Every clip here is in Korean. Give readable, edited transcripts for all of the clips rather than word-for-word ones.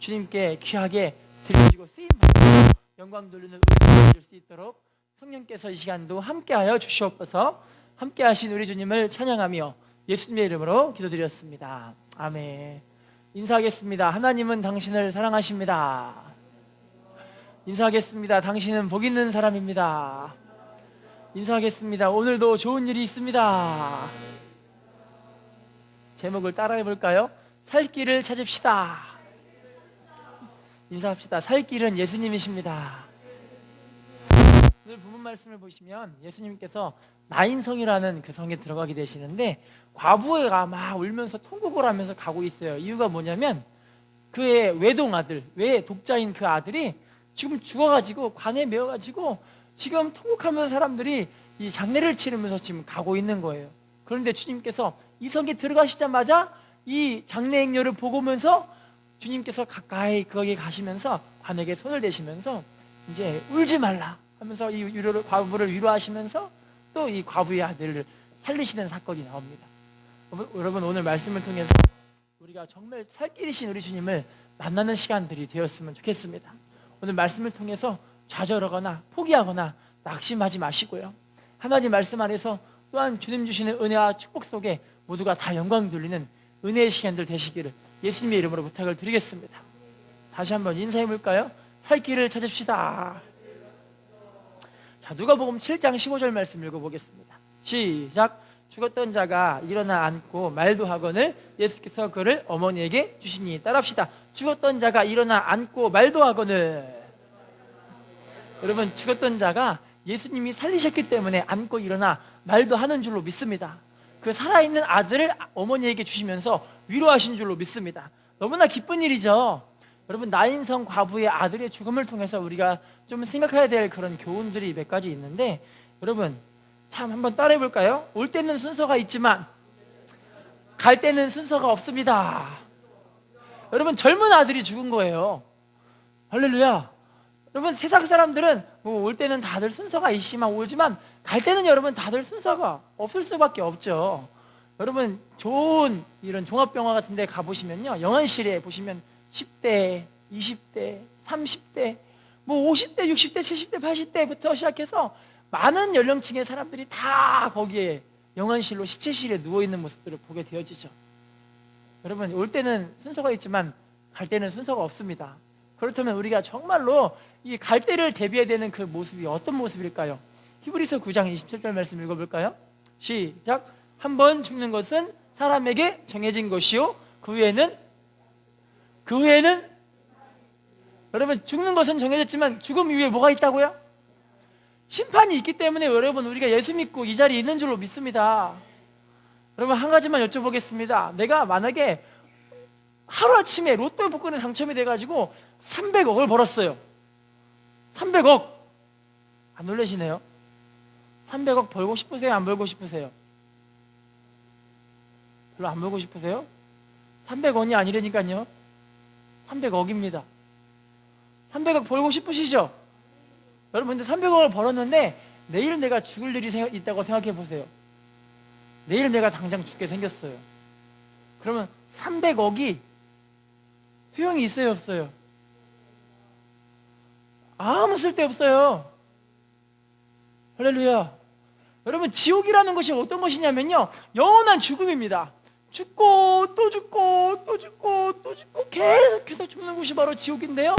주님께 귀하게 드려지고 쓰임받고 영광 돌리는 우리 될 수 있도록 성령께서 이 시간도 함께하여 주시옵소서. 함께하신 우리 주님을 찬양하며 예수님의 이름으로 기도드렸습니다. 아멘. 인사하겠습니다. 하나님은 당신을 사랑하십니다. 인사하겠습니다. 당신은 복 있는 사람입니다. 인사하겠습니다. 오늘도 좋은 일이 있습니다. 제목을 따라해 볼까요? 살 길을 찾읍시다. 인사합시다. 살 길은 예수님이십니다. 오늘 본문 말씀을 보시면 예수님께서 나인성이라는 그 성에 들어가게 되시는데 과부가 막 울면서 통곡을 하면서 가고 있어요. 이유가 뭐냐면 그의 외동 아들, 외 독자인 그 아들이 지금 죽어가지고 관에 메어가지고 지금 통곡하면서 사람들이 이 장례를 치르면서 지금 가고 있는 거예요. 그런데 주님께서 이 성에 들어가시자마자 이 장례 행렬을 보고면서 주님께서 가까이 거기에 가시면서 관에게 손을 대시면서 이제 울지 말라 하면서 이 과부를 위로하시면서 또 이 과부의 아들을 살리시는 사건이 나옵니다. 여러분 오늘 말씀을 통해서 우리가 정말 살 길이신 우리 주님을 만나는 시간들이 되었으면 좋겠습니다. 오늘 말씀을 통해서 좌절하거나 포기하거나 낙심하지 마시고요. 하나님 말씀 안에서 또한 주님 주시는 은혜와 축복 속에 모두가 다 영광 돌리는 은혜의 시간들 되시기를 예수님의 이름으로 부탁을 드리겠습니다. 다시 한번 인사해 볼까요? 살 길을 찾읍시다. 자, 누가복음 7장 15절 말씀 읽어보겠습니다. 시작. 죽었던 자가 일어나 앉고 말도 하거늘 예수께서 그를 어머니에게 주시니 따라합시다. 죽었던 자가 일어나 앉고 말도 하거늘. 여러분 죽었던 자가 예수님이 살리셨기 때문에 앉고 일어나 말도 하는 줄로 믿습니다. 그 살아있는 아들을 어머니에게 주시면서 위로하신 줄로 믿습니다. 너무나 기쁜 일이죠. 여러분 나인성 과부의 아들의 죽음을 통해서 우리가 좀 생각해야 될 그런 교훈들이 몇 가지 있는데 여러분 참 한번 따라해 볼까요? 올 때는 순서가 있지만 갈 때는 순서가 없습니다. 여러분 젊은 아들이 죽은 거예요. 할렐루야. 여러분 세상 사람들은 뭐 올 때는 다들 순서가 있지만 오지만 갈 때는 여러분 다들 순서가 없을 수밖에 없죠. 여러분 좋은 이런 종합병원 같은 데 가보시면요 영안실에 보시면 10대, 20대, 30대 뭐 50대, 60대, 70대, 80대부터 시작해서 많은 연령층의 사람들이 다 거기에 영안실로 시체실에 누워있는 모습들을 보게 되어지죠. 여러분 올 때는 순서가 있지만 갈 때는 순서가 없습니다. 그렇다면 우리가 정말로 이 갈 때를 대비해야 되는 그 모습이 어떤 모습일까요? 히브리서 9장 27절 말씀 읽어볼까요? 시작. 한 번 죽는 것은 사람에게 정해진 것이요 그 후에는 여러분 죽는 것은 정해졌지만 죽음 이후에 뭐가 있다고요? 심판이 있기 때문에 여러분 우리가 예수 믿고 이 자리에 있는 줄로 믿습니다. 여러분 한 가지만 여쭤보겠습니다. 내가 만약에 하루아침에 로또 복권에 당첨이 돼가지고 300억을 벌었어요. 300억 안 놀라시네요. 300억 벌고 싶으세요? 안 벌고 싶으세요? 별로 안 벌고 싶으세요? 300원이 아니라니까요. 300억입니다. 300억 벌고 싶으시죠? 여러분 근데 300억을 벌었는데 내일 내가 죽을 일이 있다고 생각해 보세요. 내일 내가 당장 죽게 생겼어요. 그러면 300억이 소용이 있어요 없어요? 아무 쓸데없어요. 할렐루야. 여러분 지옥이라는 것이 어떤 것이냐면요 영원한 죽음입니다. 죽고 또 죽고 또 죽고 또 죽고 계속해서 죽는 곳이 바로 지옥인데요.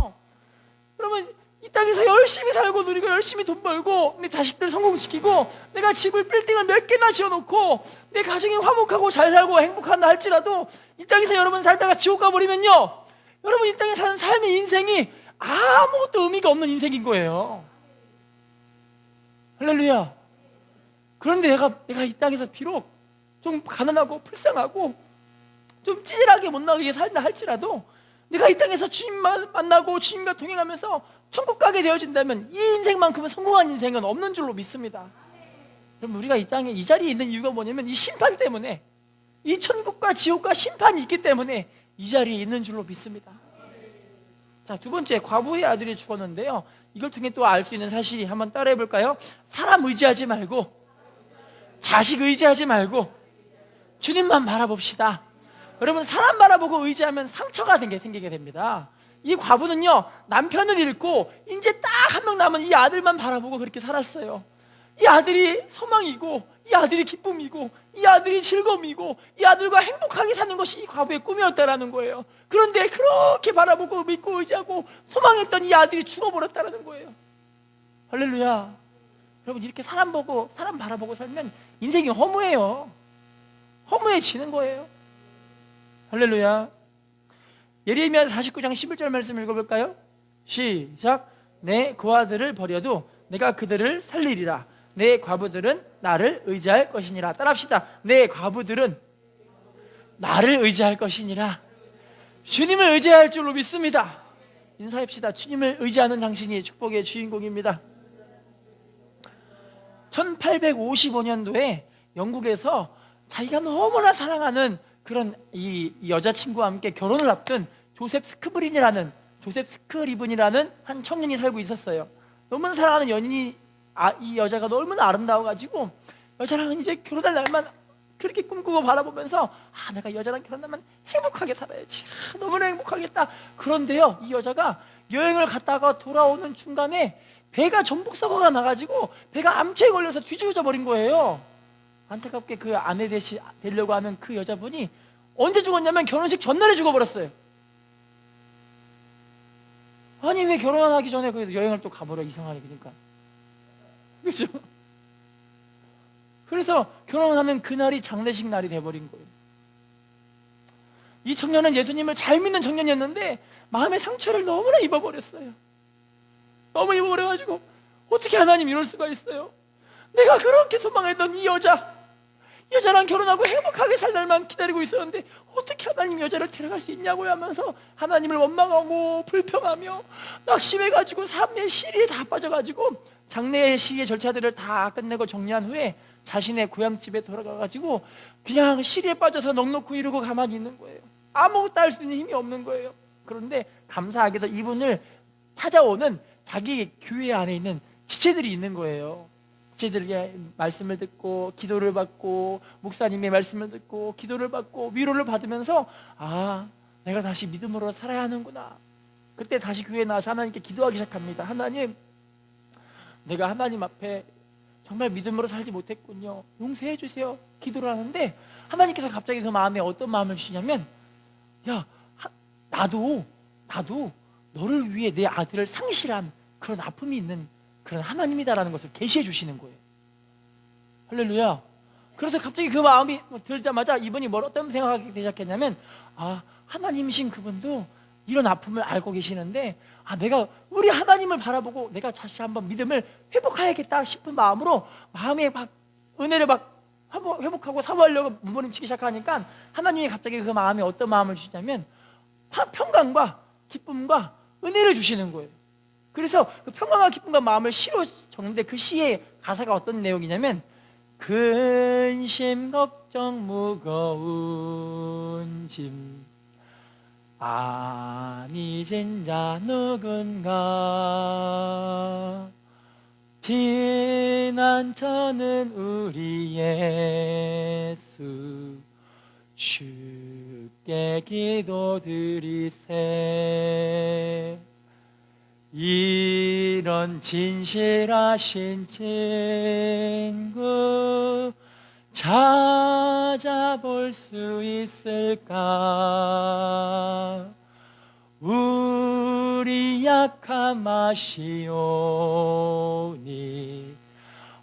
여러분 이 땅에서 열심히 살고 누리고 열심히 돈 벌고 내 자식들 성공시키고 내가 집을 빌딩을 몇 개나 지어놓고 내 가정이 화목하고 잘 살고 행복한다 할지라도 이 땅에서 여러분 살다가 지옥 가버리면요 여러분 이 땅에 사는 삶의 인생이 아무것도 의미가 없는 인생인 거예요. 할렐루야. 그런데 내가 이 땅에서 비록 좀 가난하고 불쌍하고 좀 찌질하게 못나게 살다 할지라도 내가 이 땅에서 주님만 만나고 주님과 동행하면서 천국 가게 되어진다면 이 인생만큼은 성공한 인생은 없는 줄로 믿습니다. 그럼 우리가 이 땅에 이 자리에 있는 이유가 뭐냐면 이 심판 때문에 이 천국과 지옥과 심판이 있기 때문에 이 자리에 있는 줄로 믿습니다. 자, 두 번째 과부의 아들이 죽었는데요 이걸 통해 또 알 수 있는 사실이 한번 따라해 볼까요? 사람 의지하지 말고 자식 의지하지 말고 주님만 바라봅시다. 여러분 사람 바라보고 의지하면 상처가 생기게 됩니다. 이 과부는요, 남편을 잃고 이제 딱 한 명 남은 이 아들만 바라보고 그렇게 살았어요. 이 아들이 소망이고, 이 아들이 기쁨이고, 이 아들이 즐거움이고, 이 아들과 행복하게 사는 것이 이 과부의 꿈이었다라는 거예요. 그런데 그렇게 바라보고 믿고 의지하고 소망했던 이 아들이 죽어버렸다라는 거예요. 할렐루야. 여러분, 이렇게 사람 바라보고 살면 인생이 허무해요. 허무해지는 거예요. 할렐루야. 예레미야 49장 11절 말씀 읽어볼까요? 시작. 내 그 아들을 버려도 내가 그들을 살리리라. 내 과부들은 나를 의지할 것이니라. 따라합시다. 내 과부들은 나를 의지할 것이니라. 주님을 의지할 줄로 믿습니다. 인사합시다. 주님을 의지하는 당신이 축복의 주인공입니다. 1855년도에 영국에서 자기가 너무나 사랑하는 그런 이 여자친구와 함께 결혼을 앞둔 조셉 스크리븐이라는 한 청년이 살고 있었어요. 너무 사랑하는 연인이 이 여자가 너무나 아름다워가지고 여자랑은 이제 결혼할 날만 그렇게 꿈꾸고 바라보면서 내가 이 여자랑 결혼하면 행복하게 살아야지, 너무나 행복하겠다. 그런데요, 이 여자가 여행을 갔다가 돌아오는 중간에 배가 전복사고가 나가지고 배가 암초에 걸려서 뒤집어져 버린 거예요. 안타깝게 그 아내 되려고 하는 그 여자분이 언제 죽었냐면 결혼식 전날에 죽어버렸어요. 아니, 왜 결혼하기 전에 여행을 또 가버려, 이상하게. 그러니까 그렇죠? 그래서 결혼하는 그날이 장례식 날이 돼버린 거예요. 이 청년은 예수님을 잘 믿는 청년이었는데 마음의 상처를 너무나 입어버렸어요. 너무 입어버려가지고 어떻게 하나님 이럴 수가 있어요? 내가 그렇게 소망했던 이 여자랑 결혼하고 행복하게 살 날만 기다리고 있었는데 어떻게 하나님 여자를 데려갈 수 있냐고 하면서 하나님을 원망하고 불평하며 낙심해가지고 삶의 시리에 다 빠져가지고 장례 시의 절차들을 다 끝내고 정리한 후에 자신의 고향집에 돌아가가지고 그냥 시리에 빠져서 넋놓고 이러고 가만히 있는 거예요. 아무것도 할 수 있는 힘이 없는 거예요. 그런데 감사하게도 이분을 찾아오는 자기 교회 안에 있는 지체들이 있는 거예요. 지체들의 말씀을 듣고 기도를 받고 목사님의 말씀을 듣고 기도를 받고 위로를 받으면서 내가 다시 믿음으로 살아야 하는구나. 그때 다시 교회에 나와서 하나님께 기도하기 시작합니다. 하나님, 내가 하나님 앞에 정말 믿음으로 살지 못했군요. 용서해 주세요. 기도를 하는데 하나님께서 갑자기 그 마음에 어떤 마음을 주시냐면, 나도 너를 위해 내 아들을 상실한 그런 아픔이 있는 그런 하나님이다라는 것을 계시해 주시는 거예요. 할렐루야. 그래서 갑자기 그 마음이 들자마자 이분이 어떤 생각하기 시작했냐면, 하나님이신 그분도 이런 아픔을 알고 계시는데 내가 우리 하나님을 바라보고 내가 다시 한번 믿음을 회복해야겠다 싶은 마음으로 마음에 막 은혜를 막 회복하고 사모하려고 몸부림치기 시작하니까 하나님이 갑자기 그 마음에 어떤 마음을 주시냐면 평강과 기쁨과 은혜를 주시는 거예요. 그래서 그 평강과 기쁨과 마음을 시로 적는데 그 시의 가사가 어떤 내용이냐면, 근심 걱정 무거운 짐 아니진 자 누군가, 피난처는 우리 예수, 주께 기도드리세. 이런 진실하신 친구 찾아볼 수 있을까? 우리 약함 아시오니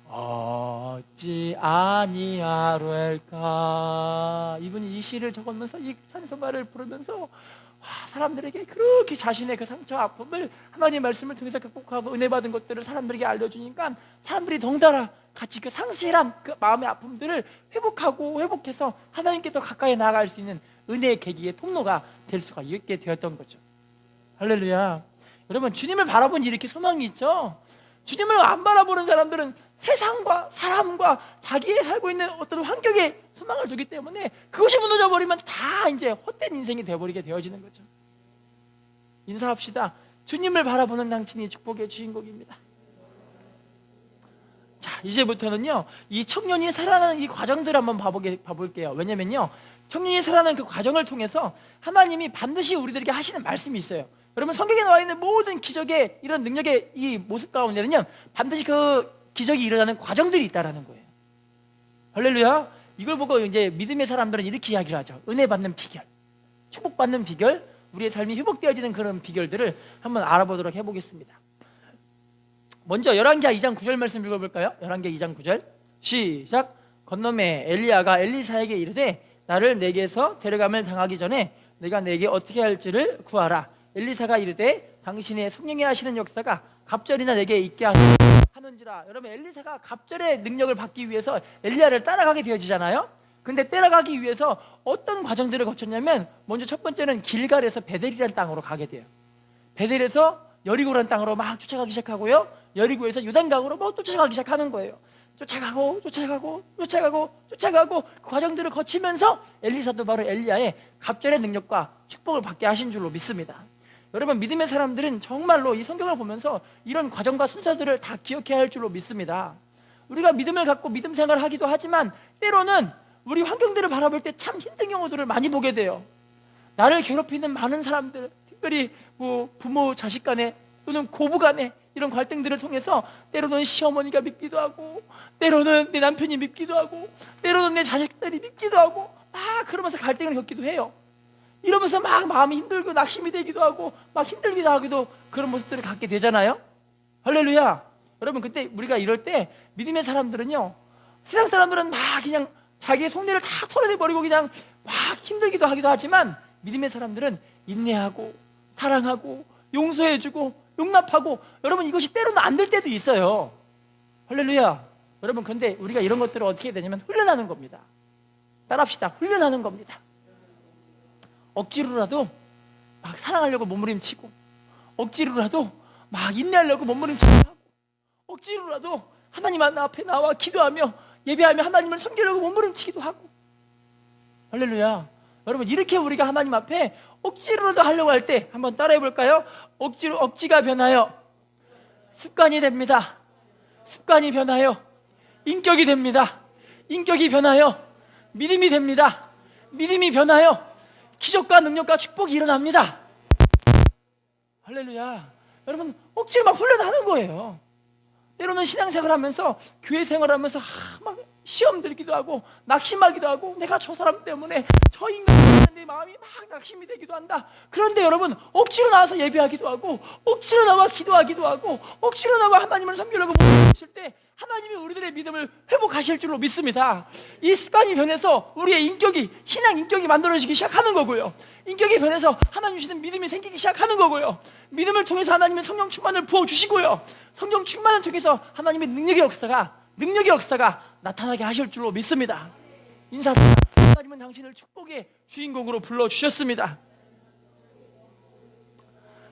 어찌 아니하랄까? 이분이 이 시를 적으면서 이 찬송가를 부르면서 사람들에게 그렇게 자신의 그 상처 아픔을 하나님의 말씀을 통해서 극복하고 은혜 받은 것들을 사람들에게 알려주니까 사람들이 덩달아 같이 그 상실한 그 마음의 아픔들을 회복해서 하나님께 더 가까이 나아갈 수 있는 은혜의 계기의 통로가 될 수가 있게 되었던 거죠. 할렐루야. 여러분, 주님을 바라보니 이렇게 소망이 있죠. 주님을 안 바라보는 사람들은 세상과 사람과 자기의 살고 있는 어떤 환경에 소망을 두기 때문에 그것이 무너져 버리면 다 이제 헛된 인생이 되어버리게 되어지는 거죠. 인사합시다. 주님을 바라보는 당신이 축복의 주인공입니다. 자, 이제부터는요, 이 청년이 살아가는 이 과정들을 한번 봐볼게요. 왜냐면요, 청년이 살아가는 그 과정을 통해서 하나님이 반드시 우리들에게 하시는 말씀이 있어요. 여러분, 성경에 나와 있는 모든 기적의 이런 능력의 이 모습 가운데는요, 반드시 그 기적이 일어나는 과정들이 있다라는 거예요. 할렐루야. 이걸 보고 이제 믿음의 사람들은 이렇게 이야기를 하죠. 은혜 받는 비결, 축복받는 비결, 우리의 삶이 회복되어지는 그런 비결들을 한번 알아보도록 해보겠습니다. 먼저 열왕기하 2장 9절 말씀 읽어볼까요? 열왕기하 2장 9절 시작. 건너매 엘리야가 엘리사에게 이르되 나를 내게서 데려감을 당하기 전에 내가 내게 어떻게 할지를 구하라. 엘리사가 이르되 당신의 성령이 하시는 역사가 갑절이나 내게 있게 하는지라. 여러분, 엘리사가 갑절의 능력을 받기 위해서 엘리야를 따라가게 되어지잖아요. 근데 따라가기 위해서 어떤 과정들을 거쳤냐면, 먼저 첫 번째는 길갈에서 베델이라는 땅으로 가게 돼요. 베델에서 여리고라는 땅으로 막 쫓아가기 시작하고요, 여리고에서 요단강으로 막 쫓아가기 시작하는 거예요. 쫓아가고 그 과정들을 거치면서 엘리사도 바로 엘리야의 갑절의 능력과 축복을 받게 하신 줄로 믿습니다. 여러분, 믿음의 사람들은 정말로 이 성경을 보면서 이런 과정과 순서들을 다 기억해야 할 줄로 믿습니다. 우리가 믿음을 갖고 믿음 생활을 하기도 하지만, 때로는 우리 환경들을 바라볼 때 참 힘든 경우들을 많이 보게 돼요. 나를 괴롭히는 많은 사람들, 특별히 부모 자식 간에 또는 고부 간에 이런 갈등들을 통해서 때로는 시어머니가 밉기도 하고, 때로는 내 남편이 밉기도 하고, 때로는 내 자식들이 밉기도 하고, 그러면서 갈등을 겪기도 해요. 이러면서 막 마음이 힘들고 낙심이 되기도 하고 막 힘들기도 하기도, 그런 모습들을 갖게 되잖아요. 할렐루야. 여러분, 그때 우리가 이럴 때 믿음의 사람들은요, 세상 사람들은 막 그냥 자기의 속내를 다 털어내버리고 그냥 막 힘들기도 하기도 하지만, 믿음의 사람들은 인내하고 사랑하고 용서해주고 용납하고, 여러분, 이것이 때로는 안 될 때도 있어요. 할렐루야. 여러분, 근데 우리가 이런 것들을 어떻게 해야 되냐면 훈련하는 겁니다. 따라합시다. 훈련하는 겁니다. 억지로라도 막 사랑하려고 몸부림치고, 억지로라도 막 인내하려고 몸부림치고 하고, 억지로라도 하나님 앞에 나와 기도하며 예배하며 하나님을 섬기려고 몸부림치기도 하고. 할렐루야. 여러분, 이렇게 우리가 하나님 앞에 억지로라도 하려고 할 때 한번 따라해 볼까요? 억지가 변하여 습관이 됩니다. 습관이 변하여 인격이 됩니다. 인격이 변하여 믿음이 됩니다. 믿음이 변하여 기적과 능력과 축복이 일어납니다. 할렐루야. 여러분, 억지로 막 훈련하는 거예요. 때로는 신앙생활 하면서, 교회 생활하면서 막 시험 들기도 하고 낙심하기도 하고, 내가 저 사람 때문에, 저 인간 때문에 내 마음이 막 낙심이 되기도 한다. 그런데 여러분, 억지로 나와서 예배하기도 하고, 억지로 나와 기도하기도 하고, 억지로 나와 하나님을 섬기려고 모이실 때 하나님이 우리들의 믿음을 회복하실 줄로 믿습니다. 이 습관이 변해서 우리의 인격이, 신앙 인격이 만들어지기 시작하는 거고요, 인격이 변해서 하나님 주시는 믿음이 생기기 시작하는 거고요, 믿음을 통해서 하나님의 성령 충만을 부어주시고요, 성령 충만을 통해서 하나님의 능력의 역사가 나타나게 하실 줄로 믿습니다. 인사합니다. 하나님은 당신을 축복의 주인공으로 불러주셨습니다.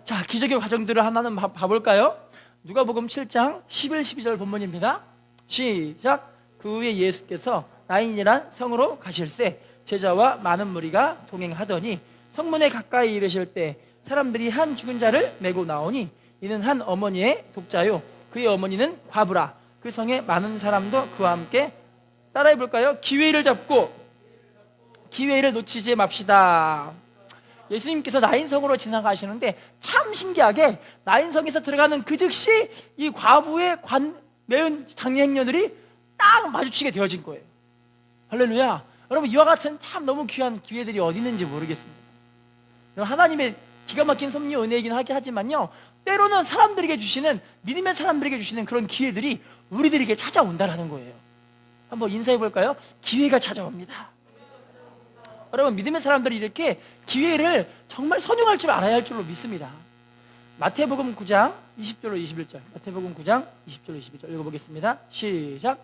자, 기적의 과정들을 하나는 봐볼까요? 누가복음 7장 11, 12절 본문입니다. 시작. 그 후에 예수께서 나인이란 성으로 가실새 제자와 많은 무리가 동행하더니 성문에 가까이 이르실 때 사람들이 한 죽은 자를 메고 나오니 이는 한 어머니의 독자요 그의 어머니는 과부라. 그 성에 많은 사람도 그와 함께, 따라해 볼까요? 기회를 잡고 기회를 놓치지 맙시다. 예수님께서 나인성으로 지나가시는데 참 신기하게 나인성에서 들어가는 그 즉시 이 과부의 매운 장례행녀들이 딱 마주치게 되어진 거예요. 할렐루야. 여러분, 이와 같은 참 너무 귀한 기회들이 어디 있는지 모르겠습니다. 하나님의 기가 막힌 섭리 은혜이긴 하지만요, 때로는 사람들에게 주시는, 믿음의 사람들에게 주시는 그런 기회들이 우리들에게 찾아온다는 거예요. 한번 인사해 볼까요? 기회가 찾아옵니다. 여러분, 믿음의 사람들이 이렇게 기회를 정말 선용할 줄 알아야 할 줄로 믿습니다. 마태복음 9장 20절로 21절, 마태복음 9장 20절로 21절 읽어보겠습니다. 시작.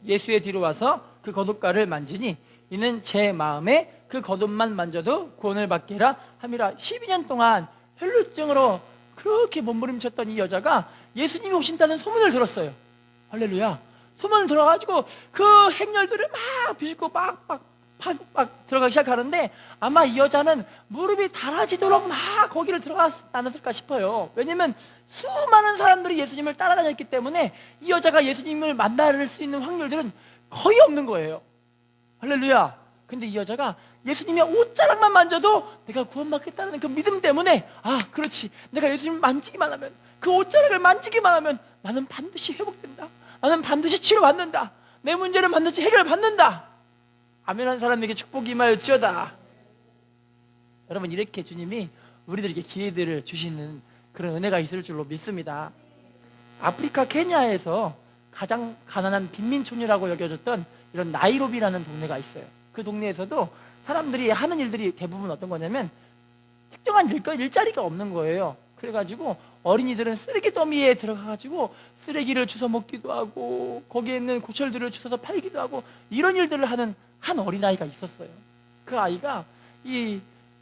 예수의 뒤로 와서 그 겉옷가를 만지니 이는 제 마음에 그 겉옷만 만져도 구원을 받게라 함이라. 12년 동안 혈루증으로 그렇게 몸부림쳤던 이 여자가 예수님이 오신다는 소문을 들었어요. 할렐루야. 소문을 들어가지고 그 행렬들을 막 비집고 막 들어가기 시작하는데, 아마 이 여자는 무릎이 닳아지도록 막 거기를 들어가지 않았을까 싶어요. 왜냐면 수많은 사람들이 예수님을 따라다녔기 때문에 이 여자가 예수님을 만날 수 있는 확률들은 거의 없는 거예요. 할렐루야. 근데 이 여자가 예수님의 옷자락만 만져도 내가 구원받겠다는 그 믿음 때문에, 아 그렇지, 내가 예수님 만지기만 하면, 그 옷자락을 만지기만 하면 나는 반드시 회복된다, 나는 반드시 치료받는다, 내 문제는 반드시 해결받는다. 아멘한 사람에게 축복이 임하였지어다. 여러분, 이렇게 주님이 우리들에게 기회들을 주시는 그런 은혜가 있을 줄로 믿습니다. 아프리카 케냐에서 가장 가난한 빈민촌이라고 여겨졌던 이런 나이로비라는 동네가 있어요. 그 동네에서도 사람들이 하는 일들이 대부분 어떤 거냐면 특정한 일자리가 없는 거예요. 그래가지고 어린이들은 쓰레기 더미에 들어가가지고 쓰레기를 주워 먹기도 하고 거기에 있는 고철들을 주워서 팔기도 하고 이런 일들을 하는 한 어린아이가 있었어요. 그 아이가 이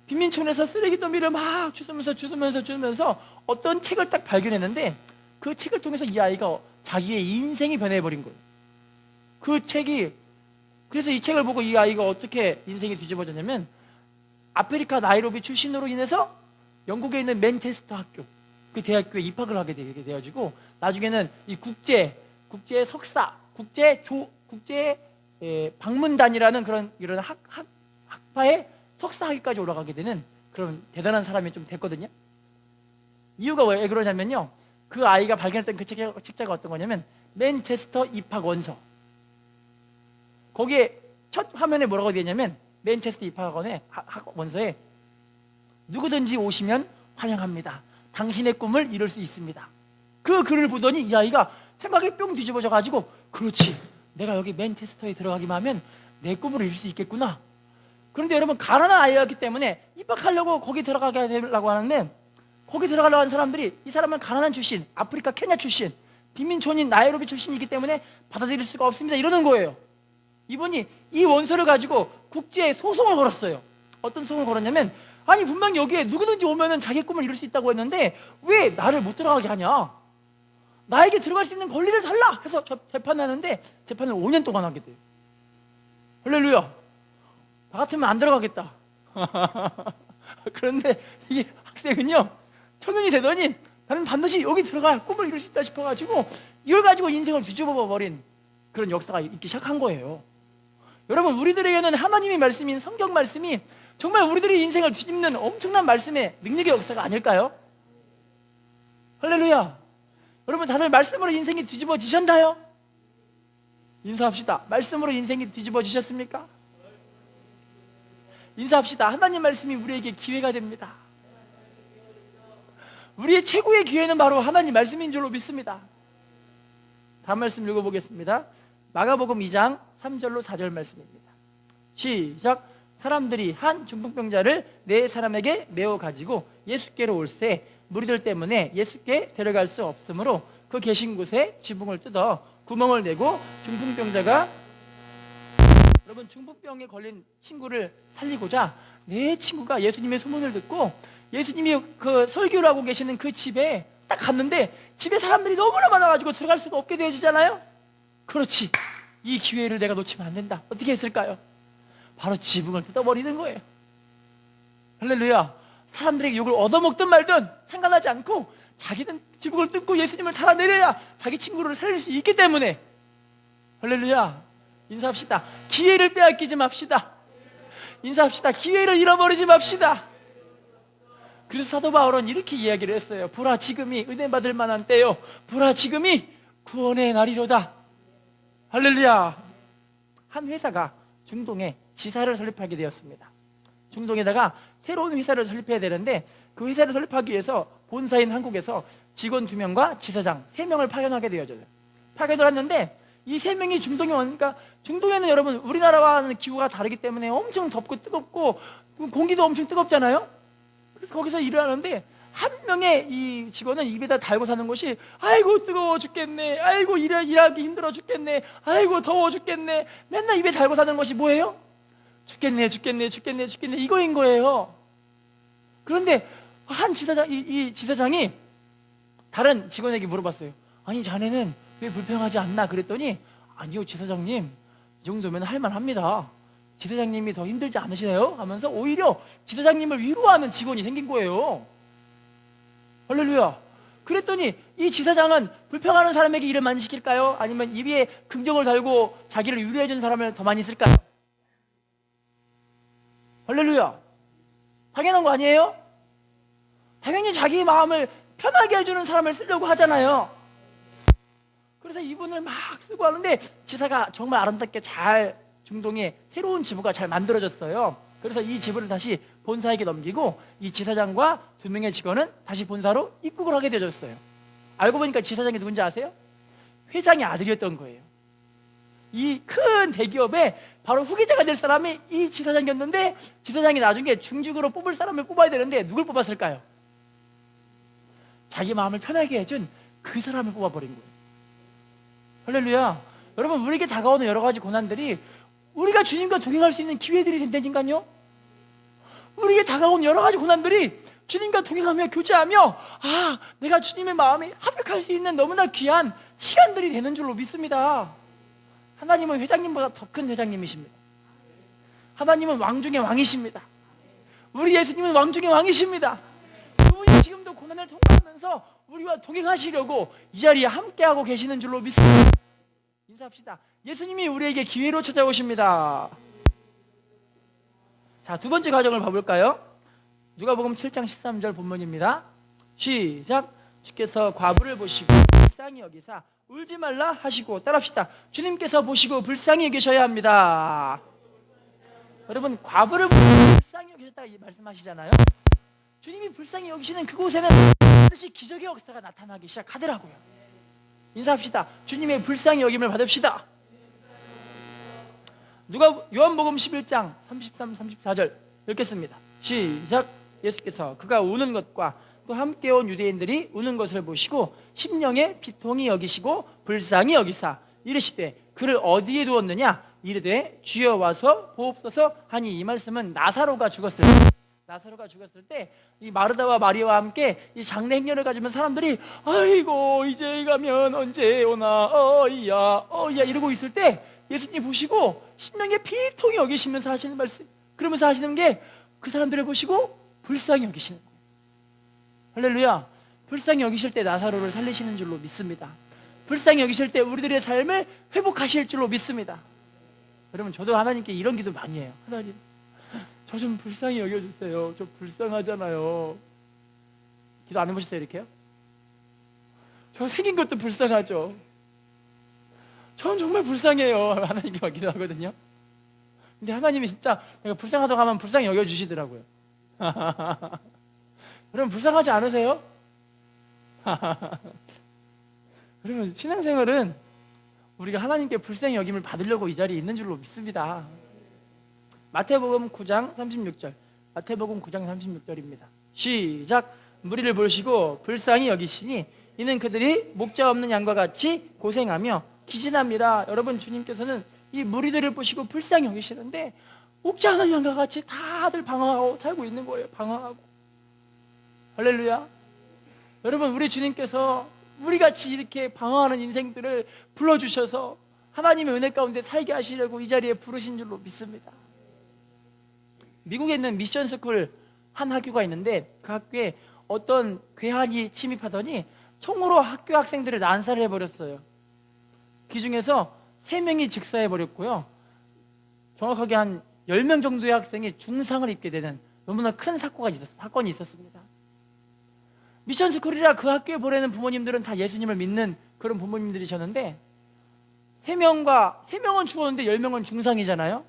빈민촌에서 쓰레기 더미를 막 주우면서 어떤 책을 딱 발견했는데, 그 책을 통해서 이 아이가 자기의 인생이 변해버린 거예요. 그래서 이 책을 보고 이 아이가 어떻게 인생이 뒤집어졌냐면, 아프리카 나이로비 출신으로 인해서 영국에 있는 맨체스터 학교, 그 대학교에 입학을 하게 되어지고, 나중에는 이 국제 석사, 국제 방문단이라는 이런 학파의 석사학위까지 올라가게 되는 그런 대단한 사람이 좀 됐거든요. 이유가 왜 그러냐면요, 그 아이가 발견했던 그 책자가 어떤 거냐면 맨체스터 입학 원서. 거기에 첫 화면에 뭐라고 되어 있냐면, 맨체스터 입학원의 원서에 누구든지 오시면 환영합니다, 당신의 꿈을 이룰 수 있습니다. 그 글을 보더니 이 아이가 생각이 뿅 뒤집어져 가지고, 그렇지, 내가 여기 맨체스터에 들어가기만 하면 내 꿈을 이룰 수 있겠구나. 그런데 여러분, 가난한 아이였기 때문에 입학하려고 거기 들어가게 되려고 하는데, 거기 들어가려고 하는 사람들이, 이 사람은 가난한 출신, 아프리카 케냐 출신, 빈민촌인 나이로비 출신이기 때문에 받아들일 수가 없습니다, 이러는 거예요. 이분이 이 원서를 가지고 국제에 소송을 걸었어요. 어떤 소송을 걸었냐면, 아니 분명 여기에 누구든지 오면은 자기 꿈을 이룰 수 있다고 했는데 왜 나를 못 들어가게 하냐, 나에게 들어갈 수 있는 권리를 달라 해서 재판하는데, 재판을 5년 동안 하게 돼요. 할렐루야. 나 같으면 안 들어가겠다. 그런데 이 학생은요, 청년이 되더니 나는 반드시 여기 들어가 꿈을 이룰 수 있다 싶어가지고 이걸 가지고 인생을 뒤집어 버린 그런 역사가 있기 시작한 거예요. 여러분, 우리들에게는 하나님의 말씀인 성경 말씀이 정말 우리들의 인생을 뒤집는 엄청난 말씀의 능력의 역사가 아닐까요? 할렐루야. 여러분, 다들 말씀으로 인생이 뒤집어지셨나요? 인사합시다. 말씀으로 인생이 뒤집어지셨습니까? 인사합시다. 하나님 말씀이 우리에게 기회가 됩니다. 우리의 최고의 기회는 바로 하나님 말씀인 줄로 믿습니다. 다음 말씀 읽어보겠습니다. 마가복음 2장 3절로 4절 말씀입니다. 시작. 사람들이 한 중풍병자를 네 사람에게 메어 가지고 예수께로 올세 무리들 때문에 예수께 데려갈 수 없으므로 그 계신 곳에 지붕을 뜯어 구멍을 내고 중풍병자가, 여러분, 중풍병에 걸린 친구를 살리고자 내 친구가 예수님의 소문을 듣고 예수님이 그 설교를 하고 계시는 그 집에 딱 갔는데, 집에 사람들이 너무나 많아가지고 들어갈 수가 없게 되어지잖아요. 그렇지, 이 기회를 내가 놓치면 안 된다. 어떻게 했을까요? 바로 지붕을 뜯어버리는 거예요. 할렐루야. 사람들에게 욕을 얻어먹든 말든 상관하지 않고 자기는 지붕을 뜯고 예수님을 달아내려야 자기 친구를 살릴 수 있기 때문에. 할렐루야. 인사합시다. 기회를 빼앗기지 맙시다. 인사합시다. 기회를 잃어버리지 맙시다. 그래서 사도 바울은 이렇게 이야기를 했어요. 보라, 지금이 은혜 받을 만한 때요, 보라, 지금이 구원의 날이로다. 할렐루야. 한 회사가 중동에 지사를 설립하게 되었습니다. 중동에다가 새로운 회사를 설립해야 되는데, 그 회사를 설립하기 위해서 본사인 한국에서 직원 2명과 지사장 3명을 파견하게 되어져요. 파견을 했는데 이 3명이 중동에 오니까, 중동에는 여러분 우리나라와는 기후가 다르기 때문에 엄청 덥고 뜨겁고 공기도 엄청 뜨겁잖아요. 그래서 거기서 일을 하는데, 한 명의 이 직원은 입에다 달고 사는 것이, 아이고 뜨거워 죽겠네, 아이고 일하기 힘들어 죽겠네, 아이고 더워 죽겠네, 맨날 입에 달고 사는 것이 뭐예요? 죽겠네 이거인 거예요. 그런데 한 지사장, 이 지사장이 다른 직원에게 물어봤어요. 아니 자네는 왜 불평하지 않나 그랬더니, 아니요 지사장님, 이 정도면 할만합니다. 지사장님이 더 힘들지 않으시나요? 하면서 오히려 지사장님을 위로하는 직원이 생긴 거예요. 할렐루야. 그랬더니 이 지사장은 불평하는 사람에게 일을 많이 시킬까요? 아니면 입에 긍정을 달고 자기를 위로해 준 사람을 더 많이 쓸까요? 할렐루야. 당연한 거 아니에요? 당연히 자기 마음을 편하게 해주는 사람을 쓰려고 하잖아요. 그래서 이분을 막 쓰고 하는데 지사가 정말 아름답게 잘 중동에 새로운 지부가 잘 만들어졌어요. 그래서 이 지부를 다시 본사에게 넘기고 이 지사장과 2명의 직원은 다시 본사로 입국을 하게 되어졌어요. 알고 보니까 지사장이 누군지 아세요? 회장의 아들이었던 거예요. 이 큰 대기업에 바로 후계자가 될 사람이 이 지사장이었는데, 지사장이 나중에 중직으로 뽑을 사람을 뽑아야 되는데 누굴 뽑았을까요? 자기 마음을 편하게 해준 그 사람을 뽑아버린 거예요. 할렐루야. 여러분, 우리에게 다가오는 여러 가지 고난들이 우리가 주님과 동행할 수 있는 기회들이 된다니까요. 우리에게 다가온 여러 가지 고난들이 주님과 동행하며 교제하며 내가 주님의 마음에 합격할 수 있는 너무나 귀한 시간들이 되는 줄로 믿습니다. 하나님은 회장님보다 더 큰 회장님이십니다. 하나님은 왕 중의 왕이십니다. 우리 예수님은 왕 중의 왕이십니다. 그분이 지금도 고난을 통과하면서 우리와 동행하시려고 이 자리에 함께하고 계시는 줄로 믿습니다. 인사합시다. 예수님이 우리에게 기회로 찾아오십니다. 자, 두 번째 가정을 봐볼까요? 누가복음 7장 13절 본문입니다. 시작. 주께서 과부를 보시고 불쌍히 여기사 울지 말라 하시고, 따라합시다. 주님께서 보시고 불쌍히 여기셔야 합니다. 여러분, 과부를 보시고 불쌍히 여기셨다 이 말씀하시잖아요. 주님이 불쌍히 여기시는 그곳에는 반드시 기적의 역사가 나타나기 시작하더라고요. 인사합시다. 주님의 불쌍히 여김을 받읍시다. 요한복음 11장 33, 34절 읽겠습니다. 시작. 예수께서 그가 우는 것과 또 함께 온 유대인들이 우는 것을 보시고 심령에 비통히 여기시고 불쌍히 여기사 이르시되 그를 어디에 두었느냐 이르되 주여 와서 보옵소서 하니, 이 말씀은 나사로가 죽었을 때 이 마르다와 마리아와 함께 이 장례 행렬을 가지면 사람들이 아이고 이제 가면 언제 오나 어이야 이러고 있을 때 예수님 보시고 심령에 비통히 여기시면서 하시는 말씀, 그러면서 하시는 게 그 사람들을 보시고 불쌍히 여기시는 거예요. 할렐루야. 불쌍히 여기실 때 나사로를 살리시는 줄로 믿습니다. 불쌍히 여기실 때 우리들의 삶을 회복하실 줄로 믿습니다. 여러분, 저도 하나님께 이런 기도 많이 해요. 하나님, 저 좀 불쌍히 여겨주세요. 저 불쌍하잖아요. 기도 안 해보셨어요, 이렇게요? 저 생긴 것도 불쌍하죠. 전 정말 불쌍해요. 하나님께 기도하거든요. 근데 하나님이 진짜 내가 불쌍하다고 하면 불쌍히 여겨주시더라고요. 여러분, 불쌍하지 않으세요? 그러면 신앙생활은 우리가 하나님께 불쌍히 여김을 받으려고 이 자리에 있는 줄로 믿습니다. 마태복음 9장 36절. 마태복음 9장 36절입니다. 시작. 무리를 보시고 불쌍히 여기시니 이는 그들이 목자 없는 양과 같이 고생하며 기진합니다. 여러분, 주님께서는 이 무리들을 보시고 불쌍히 여기시는데 목자 없는 양과 같이 다들 방황하고 살고 있는 거예요. 방황하고. 할렐루야. 여러분, 우리 주님께서 우리같이 이렇게 방황하는 인생들을 불러주셔서 하나님의 은혜 가운데 살게 하시려고 이 자리에 부르신 줄로 믿습니다. 미국에 있는 미션스쿨 한 학교가 있는데 그 학교에 어떤 괴한이 침입하더니 총으로 학교 학생들을 난사를 해버렸어요. 그 중에서 3명이 즉사해버렸고요. 정확하게 한 10명 정도의 학생이 중상을 입게 되는 너무나 큰 사건이 있었습니다. 미션스쿨이라 그 학교에 보내는 부모님들은 다 예수님을 믿는 그런 부모님들이셨는데 3명은 죽었는데 10명은 중상이잖아요.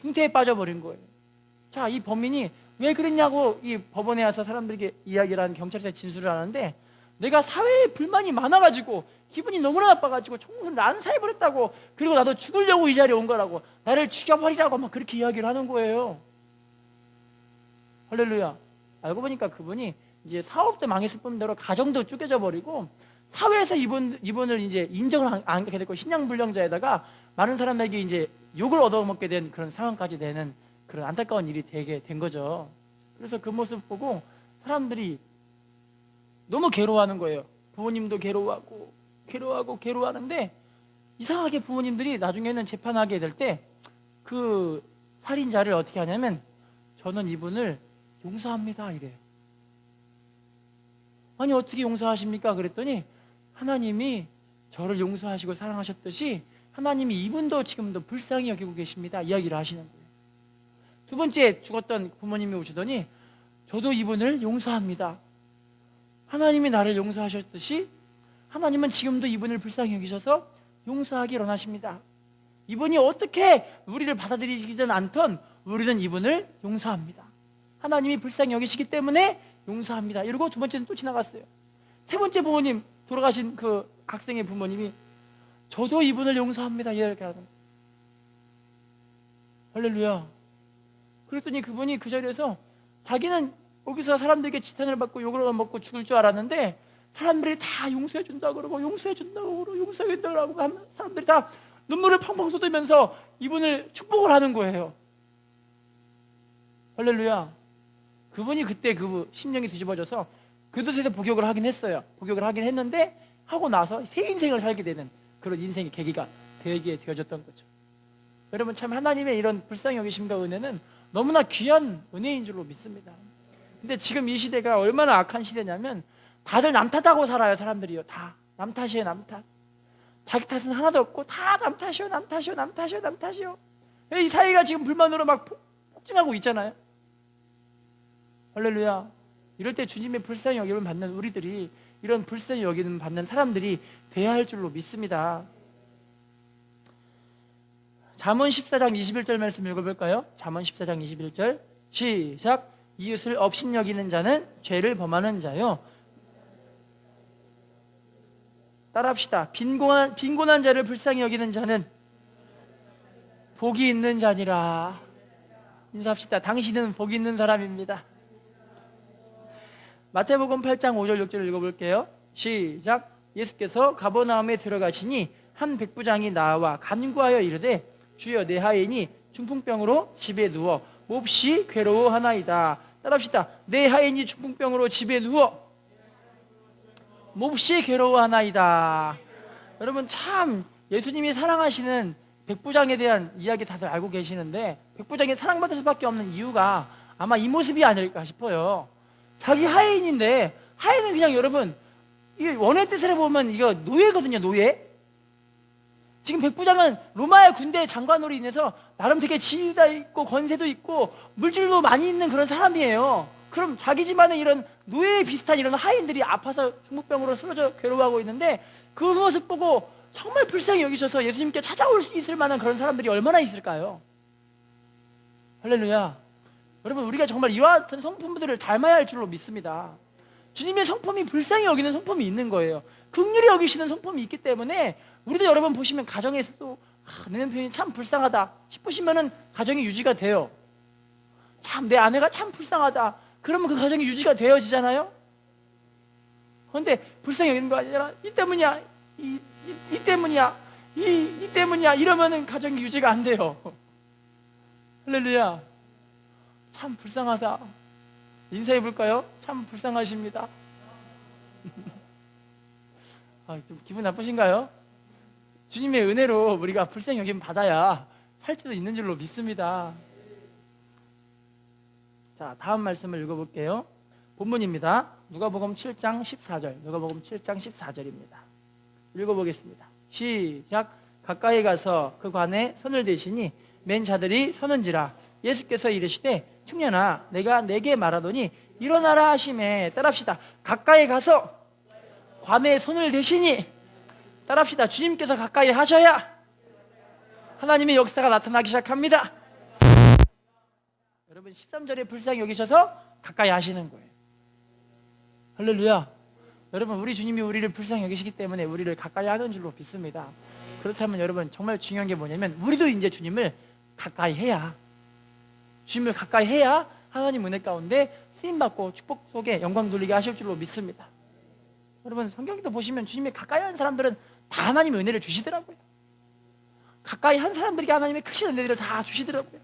중태에 빠져버린 거예요. 자, 이 범인이 왜 그랬냐고 이 법원에 와서 사람들에게 이야기를 하는, 경찰서에 진술을 하는데 내가 사회에 불만이 많아가지고 기분이 너무나 나빠가지고 총을 난사해버렸다고, 그리고 나도 죽으려고 이 자리에 온 거라고, 나를 죽여버리라고 막 그렇게 이야기를 하는 거예요. 할렐루야. 알고 보니까 그분이 이제 사업도 망했을 뿐더러 가정도 쪼개져 버리고 사회에서 이분을 이제 인정을 안 하게 됐고 신앙불량자에다가 많은 사람에게 이제 욕을 얻어먹게 된 그런 상황까지 되는 그런 안타까운 일이 되게 된 거죠. 그래서 그 모습 보고 사람들이 너무 괴로워하는 거예요. 부모님도 괴로워하는데 이상하게 부모님들이 나중에는 재판하게 될 때 그 살인자를 어떻게 하냐면 저는 이분을 용서합니다 이래요. 아니 어떻게 용서하십니까? 그랬더니 하나님이 저를 용서하시고 사랑하셨듯이 하나님이 이분도 지금도 불쌍히 여기고 계십니다 이야기를 하시는 거예요. 두 번째 죽었던 부모님이 오시더니 저도 이분을 용서합니다. 하나님이 나를 용서하셨듯이 하나님은 지금도 이분을 불쌍히 여기셔서 용서하기를 원하십니다. 이분이 어떻게 우리를 받아들이지든 않던 우리는 이분을 용서합니다. 하나님이 불쌍히 여기시기 때문에 용서합니다. 이러고 두 번째는 또 지나갔어요. 세 번째 부모님, 돌아가신 그 학생의 부모님이 저도 이분을 용서합니다. 이렇게 하는 거예요. 할렐루야. 그랬더니 그분이 그 자리에서 자기는 여기서 사람들에게 지탄을 받고 욕을 얻어먹고 죽을 줄 알았는데 사람들이 다 용서해 준다 그러고 용서해 준다고 그러고 용서해 준다고 하고 사람들이 다 눈물을 펑펑 쏟으면서 이분을 축복을 하는 거예요. 할렐루야. 그분이 그때 그 심령이 뒤집어져서 교도소에서 복역을 하긴 했어요. 복역을 하긴 했는데 하고 나서 새 인생을 살게 되는 그런 인생의 계기가 되게 되어졌던 거죠. 여러분, 참 하나님의 이런 불쌍히 여기심과 은혜는 너무나 귀한 은혜인 줄로 믿습니다. 근데 지금 이 시대가 얼마나 악한 시대냐면 다들 남 탓하고 살아요. 사람들이요. 다 남 탓이에요. 남 탓. 자기 탓은 하나도 없고 다 남 탓이요. 남 탓이요. 남 탓이요. 남 탓이요. 이 사회가 지금 불만으로 막 폭증하고 있잖아요. 할렐루야. 이럴 때 주님의 불쌍히 여김을 받는 우리들이 이런 불쌍히 여김을 받는 사람들이 돼야 할 줄로 믿습니다. 잠언 14장 21절 말씀 읽어볼까요? 잠언 14장 21절 시작. 이웃을 업신여기는 자는 죄를 범하는 자요. 따라합시다. 빈곤한 자를 불쌍히 여기는 자는 복이 있는 자니라. 인사합시다. 당신은 복이 있는 사람입니다. 마태복음 8장 5절 6절 읽어볼게요. 시작. 예수께서 가버나움에 들어가시니 한 백부장이 나와 간구하여 이르되 주여 내 하인이 중풍병으로 집에 누워 몹시 괴로워하나이다. 따라합시다. 내 하인이 중풍병으로 집에 누워 몹시 괴로워하나이다. 여러분, 참 예수님이 사랑하시는 백부장에 대한 이야기 다들 알고 계시는데 백부장이 사랑받을 수밖에 없는 이유가 아마 이 모습이 아닐까 싶어요. 자기 하인인데, 하인은 그냥 여러분 이 원어의 뜻을 보면 이거 노예거든요. 노예. 지금 백부장은 로마의 군대 장관으로 인해서 나름 되게 지위가 있고 권세도 있고 물질도 많이 있는 그런 사람이에요. 그럼 자기 집안에 이런 노예 비슷한 이런 하인들이 아파서 중풍병으로 쓰러져 괴로워하고 있는데 그 모습 보고 정말 불쌍히 여기셔서 예수님께 찾아올 수 있을 만한 그런 사람들이 얼마나 있을까요? 할렐루야. 여러분, 우리가 정말 이와 같은 성품들을 닮아야 할 줄로 믿습니다. 주님의 성품이 불쌍히 여기는 성품이 있는 거예요. 긍휼히 여기시는 성품이 있기 때문에 우리도 여러분 보시면 가정에서도 내 남편이 참 불쌍하다 싶으시면은 가정이 유지가 돼요. 참 내 아내가 참 불쌍하다 그러면 그 가정이 유지가 되어지잖아요. 그런데 불쌍히 여기는 거 아니라 이 때문이야 이 때문이야 이 때문이야 이러면은 가정이 유지가 안 돼요. 할렐루야. 참 불쌍하다. 인사해 볼까요? 참 불쌍하십니다. 좀 기분 나쁘신가요? 주님의 은혜로 우리가 불쌍히 여김 받아야 살 수도 있는 줄로 믿습니다. 자, 다음 말씀을 읽어볼게요. 본문입니다. 누가복음 7장 14절. 누가복음 7장 14절입니다. 읽어보겠습니다. 시작. 가까이 가서 그 관에 손을 대시니 맨 자들이 서는지라. 예수께서 이르시되 청년아 내가 내게 말하더니 일어나라 하시매. 따라합시다. 가까이 가서 관에 손을 대시니. 따라합시다. 주님께서 가까이 하셔야 하나님의 역사가 나타나기 시작합니다. 여러분, 13절에 불쌍히 여기셔서 가까이 하시는 거예요. 할렐루야. 여러분, 우리 주님이 우리를 불쌍히 여기시기 때문에 우리를 가까이 하는 줄로 믿습니다. 그렇다면 여러분, 정말 중요한 게 뭐냐면 우리도 이제 주님을 가까이 해야, 주님을 가까이 해야 하나님 은혜 가운데 쓰임받고 축복 속에 영광 돌리게 하실 줄로 믿습니다. 여러분, 성경도 보시면 주님이 가까이 하는 사람들은 다 하나님의 은혜를 주시더라고요. 가까이 한 사람들에게 하나님의 크신 은혜들을 다 주시더라고요.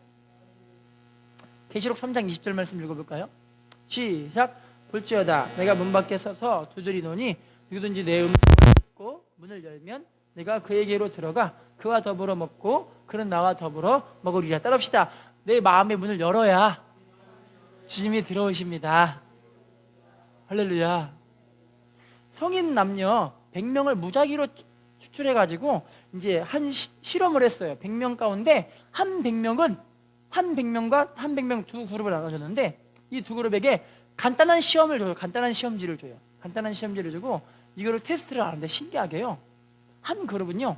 계시록 3장 20절 말씀 읽어볼까요? 시작. 볼지어다 내가 문 밖에 서서 두드리노니 누구든지 내 음성을 듣고 문을 열면 내가 그에게로 들어가 그와 더불어 먹고 그는 나와 더불어 먹으리라. 따라합시다. 내 마음의 문을 열어야 주님이 들어오십니다. 할렐루야. 성인 남녀 100명을 무작위로 추출해가지고 이제 한 실험을 했어요. 100명 가운데 한 100명은 한 100명과 한 100명 두 그룹을 나눠줬는데 이 두 그룹에게 간단한 시험을 줘요. 간단한 시험지를 줘요. 간단한 시험지를 주고 이거를 테스트를 하는데 신기하게요. 한 그룹은요.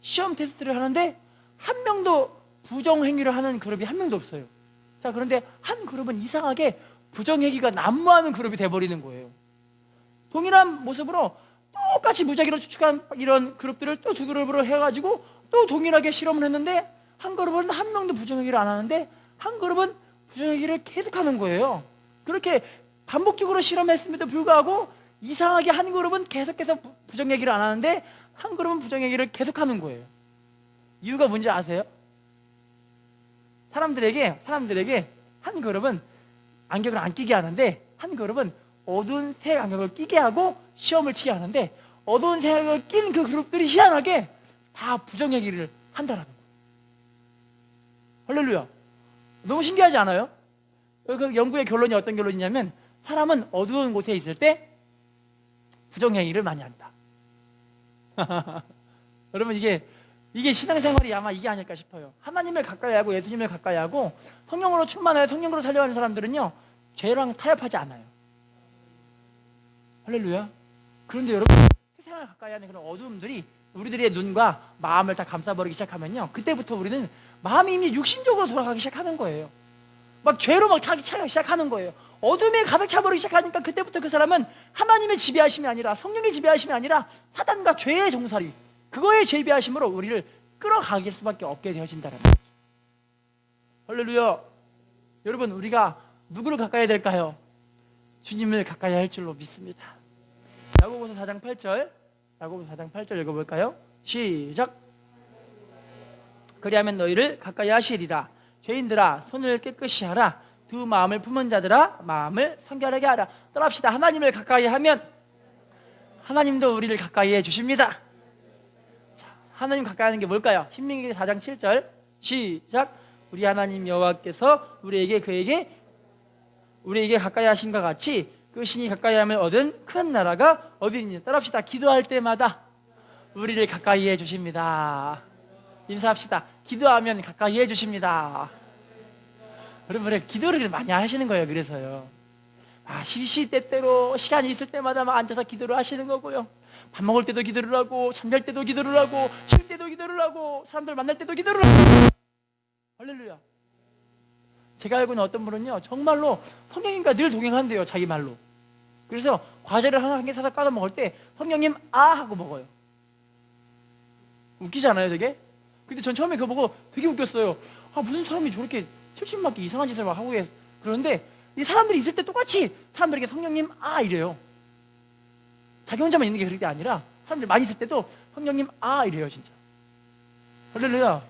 시험 테스트를 하는데 한 명도 부정행위를 하는 그룹이 한 명도 없어요. 자, 그런데 한 그룹은 이상하게 부정행위가 난무하는 그룹이 돼버리는 거예요. 동일한 모습으로 똑같이 무작위로 추측한 이런 그룹들을 또 두 그룹으로 해가지고 또 동일하게 실험을 했는데 한 그룹은 한 명도 부정행위를 안 하는데 한 그룹은 부정행위를 계속하는 거예요. 그렇게 반복적으로 실험했음에도 불구하고 이상하게 한 그룹은 계속해서 부정행위를 안 하는데 한 그룹은 부정행위를 계속하는 거예요. 이유가 뭔지 아세요? 사람들에게 한 그룹은 안경을 안 끼게 하는데 한 그룹은 어두운 색 안경을 끼게 하고 시험을 치게 하는데 어두운 색 안경을 낀 그 그룹들이 희한하게 다 부정행위를 한다라는 거예요. 할렐루야. 너무 신기하지 않아요? 그 연구의 결론이 어떤 결론이냐면 사람은 어두운 곳에 있을 때 부정행위를 많이 한다. 여러분 이게 신앙생활이 아마 이게 아닐까 싶어요. 하나님을 가까이 하고 예수님을 가까이 하고 성령으로 충만하여 성령으로 살려가는 사람들은요 죄랑 타협하지 않아요. 할렐루야. 그런데 여러분 세상을 가까이 하는 그런 어두움들이 우리들의 눈과 마음을 다 감싸버리기 시작하면요 그때부터 우리는 마음이 이미 육신적으로 돌아가기 시작하는 거예요. 막 죄로 막 타기 시작하는 거예요. 어둠에 가득 차버리기 시작하니까 그때부터 그 사람은 하나님의 지배하심이 아니라 성령의 지배하심이 아니라 사단과 죄의 종살이 그거의 지배하심으로 우리를 끌어가길 수밖에 없게 되어진다는 거죠. 할렐루야. 여러분 우리가 누구를 가까이 해야 될까요? 주님을 가까이 할 줄로 믿습니다. 야고보서 4장 8절 읽어볼까요? 시작. 그리하면 너희를 가까이 하시리라. 죄인들아 손을 깨끗이 하라. 두 마음을 품은 자들아 마음을 성결하게 하라. 따라합시다. 하나님을 가까이 하면 하나님도 우리를 가까이 해주십니다. 자, 하나님 가까이 하는 게 뭘까요? 신명기 4장 7절 시작. 우리 하나님 여호와께서 우리에게 가까이 하심과 같이 그 신이 가까이 하면 얻은 큰 나라가 어디니? 따라합시다. 기도할 때마다 우리를 가까이 해주십니다. 인사합시다. 기도하면 가까이 해주십니다. 여러분 기도를 많이 하시는 거예요. 그래서요 시시때때로 시간이 있을 때마다 막 앉아서 기도를 하시는 거고요. 밥 먹을 때도 기도를 하고 잠잘 때도 기도를 하고 쉴 때도 기도를 하고 사람들 만날 때도 기도를 하고. 할렐루야. 제가 알고 있는 어떤 분은요 정말로 성령님과 늘 동행한대요. 자기 말로. 그래서 과자를 하나 한 개 사서 까서 먹을 때 성령님 하고 먹어요. 웃기지 않아요 되게? 근데 전 처음에 그거 보고 되게 웃겼어요. 무슨 사람이 저렇게 철심맞게 이상한 짓을 막 하고 그러는데 이 사람들이 있을 때 똑같이 사람들에게 성령님 이래요. 자기 혼자만 있는 게 그럴 게 아니라 사람들 많이 있을 때도 성령님 이래요 진짜. 할렐루야.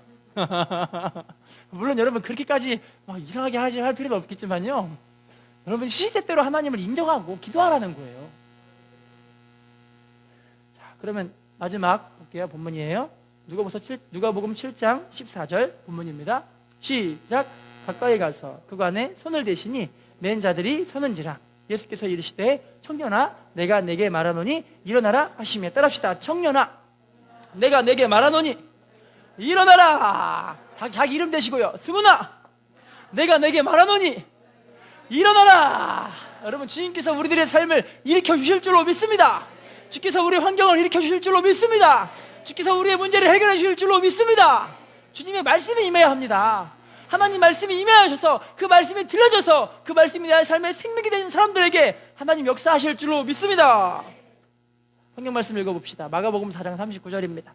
물론 여러분 그렇게까지 막 이상하게 할 필요는 없겠지만요 여러분 시시때때로 하나님을 인정하고 기도하라는 거예요. 자, 그러면 마지막 볼게요. 본문이에요. 누가복음 7장 14절 본문입니다. 시작. 가까이 가서 그간에 손을 대시니 맨 자들이 서는지라. 예수께서 이르시되 청년아 내가 내게 말하노니 일어나라 하시며. 따라합시다. 청년아 내가 내게 말하노니 일어나라. 자기 이름 대시고요. 승훈아 내가 내게 말하노니 일어나라. 여러분 주님께서 우리들의 삶을 일으켜 주실 줄로 믿습니다. 주께서 우리의 환경을 일으켜 주실 줄로 믿습니다. 주께서 우리의 문제를 해결해 주실 줄로 믿습니다. 주님의 말씀이 임해야 합니다. 하나님 말씀이 임하셔서 그 말씀이 들려져서 그 말씀이 내 삶의 생명이 되는 사람들에게 하나님 역사하실 줄로 믿습니다. 성경 말씀 읽어봅시다. 마가복음 4장 39절입니다.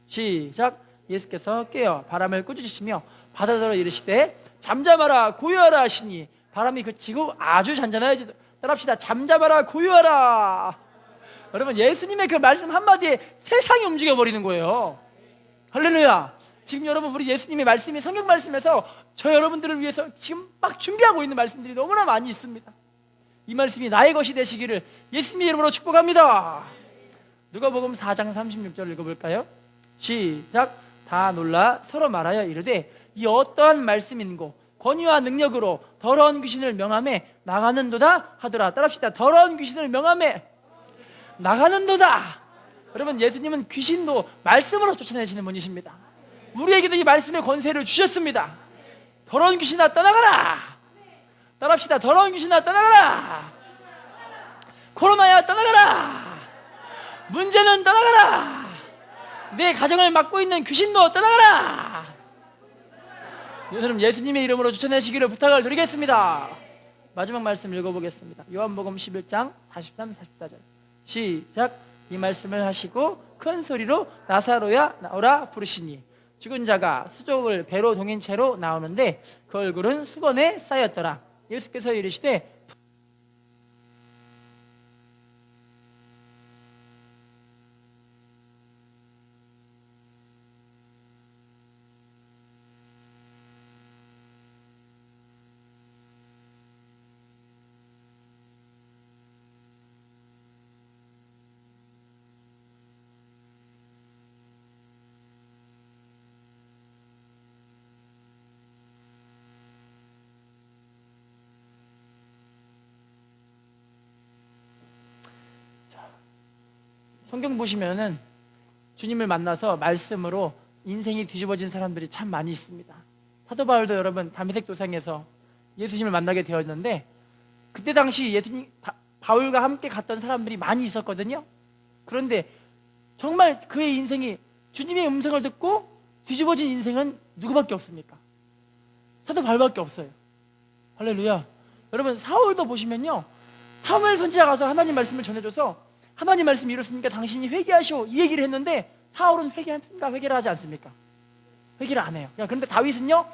시작. 예수께서 깨어 바람을 꾸짖으시며 바다더러 이르시되 잠잠하라 고요하라 하시니 바람이 그치고 아주 잔잔하여지더라. 따라합시다. 잠잠하라 고요하라. 여러분 예수님의 그 말씀 한마디에 세상이 움직여버리는 거예요. 할렐루야. 지금 여러분 우리 예수님의 말씀이 성경 말씀에서 저 여러분들을 위해서 지금 막 준비하고 있는 말씀들이 너무나 많이 있습니다. 이 말씀이 나의 것이 되시기를 예수님의 이름으로 축복합니다. 누가복음 4장 36절 읽어볼까요? 시작. 다 놀라 서로 말하여 이르되 이 어떠한 말씀인고 권위와 능력으로 더러운 귀신을 명함에 나가는도다 하더라. 따라합시다. 더러운 귀신을 명함에 나가는도다. 여러분 예수님은 귀신도 말씀으로 쫓아내시는 분이십니다. 우리에게도 이 말씀의 권세를 주셨습니다. 더러운 귀신아 떠나가라. 따라합시다. 더러운 귀신아 떠나가라. 코로나야 떠나가라. 문제는 떠나가라. 내 가정을 막고 있는 귀신도 떠나가라. 여러분 예수님의 이름으로 추천하시기를 부탁을 드리겠습니다. 마지막 말씀 읽어보겠습니다. 요한복음 11장 43, 44절 시작. 이 말씀을 하시고 큰 소리로 나사로야 나오라 부르시니 죽은 자가 수족을 배로 동인 채로 나오는데 그 얼굴은 수건에 쌓였더라. 예수께서 이르시되 성경 보시면은 주님을 만나서 말씀으로 인생이 뒤집어진 사람들이 참 많이 있습니다. 사도 바울도 여러분 다메섹 도상에서 예수님을 만나게 되었는데 그때 당시 예수님 바울과 함께 갔던 사람들이 많이 있었거든요. 그런데 정말 그의 인생이 주님의 음성을 듣고 뒤집어진 인생은 누구밖에 없습니까? 사도 바울밖에 없어요. 할렐루야. 여러분 사울도 보시면요, 사무엘 선지자 가서 하나님 말씀을 전해줘서 하나님 말씀이 이렇습니까? 당신이 회개하시오 이 얘기를 했는데 사울은 회개합니까? 회개를 하지 않습니까? 회개를 안 해요. 그런데 다윗은요,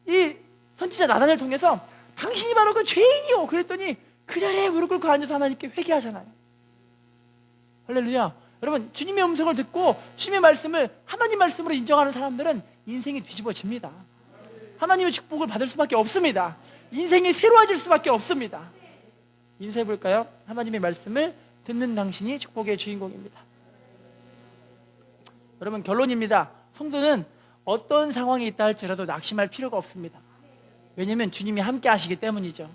이 선지자 나단을 통해서 당신이 바로 그 죄인이요 그랬더니 그 자리에 무릎 꿇고 앉아서 하나님께 회개하잖아요. 할렐루야. 여러분 주님의 음성을 듣고 주님의 말씀을 하나님 말씀으로 인정하는 사람들은 인생이 뒤집어집니다. 하나님의 축복을 받을 수밖에 없습니다. 인생이 새로워질 수밖에 없습니다. 인사해 볼까요? 하나님의 말씀을 듣는 당신이 축복의 주인공입니다. 여러분 결론입니다. 성도는 어떤 상황이 있다 할지라도 낙심할 필요가 없습니다. 왜냐하면 주님이 함께 하시기 때문이죠.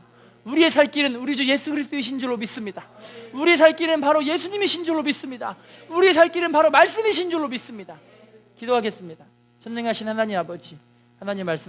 우리의 살 길은 우리 주 예수 그리스도이신 줄로 믿습니다. 우리의 살 길은 바로 예수님이신 줄로 믿습니다. 우리의 살 길은 바로 말씀이신 줄로 믿습니다. 기도하겠습니다. 전능하신 하나님 아버지, 하나님 말씀